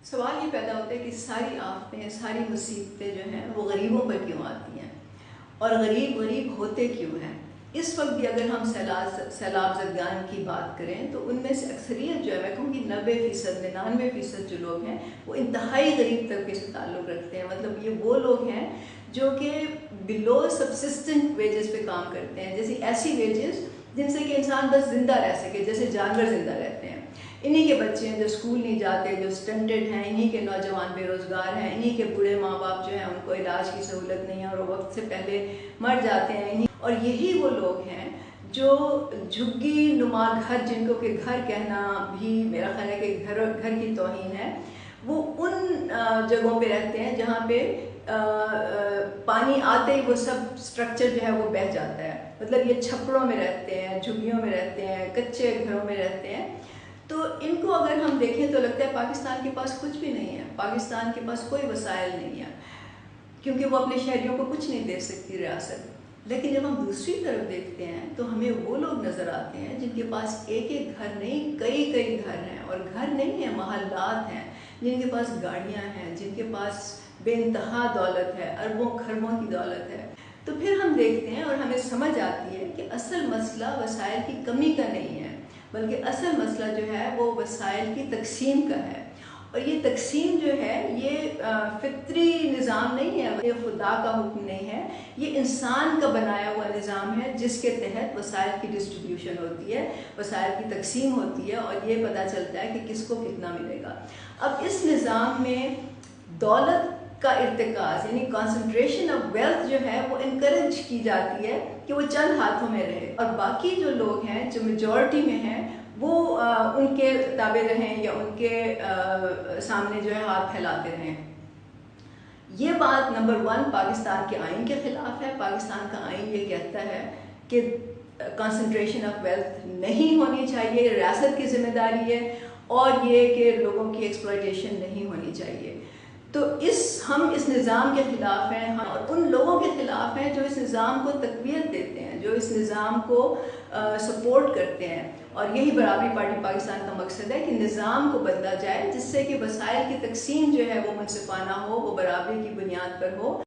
سوال یہ پیدا ہوتا ہے کہ ساری آفتیں، ساری مصیبتیں جو ہیں وہ غریبوں پر کیوں آتی ہیں، اور غریب ہوتے کیوں ہیں۔ اس وقت بھی اگر ہم سیلاب زدگان کی بات کریں تو ان میں سے اکثریت جو ہے، میں کہوں گی 90%، 99% جو لوگ ہیں وہ انتہائی غریب طبقے سے تعلق رکھتے ہیں۔ مطلب یہ وہ لوگ ہیں جو کہ بلو سبسسٹنٹ ویجز پہ کام کرتے ہیں، جیسے ایسی ویجز جن سے کہ انسان بس زندہ رہ سکے، جیسے جانور زندہ رہتے ہیں۔ انہی کے بچے ہیں جو اسکول نہیں جاتے، جو سٹنٹڈ ہیں، انہی کے نوجوان بے روزگار ہیں، انہی کے بوڑھے ماں باپ جو ہیں ان کو علاج کی سہولت نہیں ہے اور وہ وقت سے پہلے مر جاتے ہیں۔ اور یہی وہ لوگ ہیں جو جھگی نما گھر، جن کو کہ گھر کہنا بھی میرا خیال ہے کہ گھر کی توہین ہے، وہ ان جگہوں پہ رہتے ہیں جہاں پہ پانی آتے ہی وہ سب سٹرکچر جو ہے وہ بہہ جاتا ہے۔ مطلب یہ چھپڑوں میں رہتے ہیں، جھگیوں میں رہتے ہیں، کچے گھروں میں رہتے ہیں۔ تو ان کو اگر ہم دیکھیں تو لگتا ہے پاکستان کے پاس کچھ بھی نہیں ہے، پاکستان کے پاس کوئی وسائل نہیں ہے، کیونکہ وہ اپنے شہریوں کو کچھ نہیں دے سکتی ریاست۔ لیکن جب ہم دوسری طرف دیکھتے ہیں تو ہمیں وہ لوگ نظر آتے ہیں جن کے پاس ایک گھر نہیں، کئی گھر ہیں، اور گھر نہیں ہیں، محلات ہیں، جن کے پاس گاڑیاں ہیں، جن کے پاس بے انتہا دولت ہے، اربوں خربوں کی دولت ہے۔ تو پھر ہم دیکھتے ہیں اور ہمیں سمجھ آتی ہے کہ اصل مسئلہ وسائل کی کمی کا نہیں ہے، بلکہ اصل مسئلہ جو ہے وہ وسائل کی تقسیم کا ہے۔ اور یہ تقسیم جو ہے یہ فطری نظام نہیں ہے، یہ خدا کا حکم نہیں ہے، یہ انسان کا بنایا ہوا نظام ہے جس کے تحت وسائل کی ڈسٹریبیوشن ہوتی ہے، وسائل کی تقسیم ہوتی ہے، اور یہ پتہ چلتا ہے کہ کس کو کتنا ملے گا۔ اب اس نظام میں دولت کا ارتکاز یعنی کانسنٹریشن آف ویلتھ جو ہے وہ انکریج کی جاتی ہے کہ وہ چند ہاتھوں میں رہے، اور باقی جو لوگ ہیں جو میجورٹی میں ہیں وہ ان کے تابع رہیں یا ان کے سامنے جو ہے ہاتھ پھیلاتے رہیں۔ یہ بات نمبر 1 پاکستان کے آئین کے خلاف ہے۔ پاکستان کا آئین یہ کہتا ہے کہ کنسنٹریشن آف ویلتھ نہیں ہونی چاہیے، ریاست کی ذمہ داری ہے، اور یہ کہ لوگوں کی ایکسپلائٹیشن نہیں ہونی چاہیے۔ تو ہم اس نظام کے خلاف ہیں، اور ان لوگوں کے خلاف ہیں جو اس نظام کو تقویت دیتے ہیں، جو اس نظام کو سپورٹ کرتے ہیں۔ اور یہی برابری پارٹی پاکستان کا مقصد ہے کہ نظام کو بدلا جائے جس سے کہ وسائل کی تقسیم جو ہے وہ منصفانہ ہو، وہ برابری کی بنیاد پر ہو۔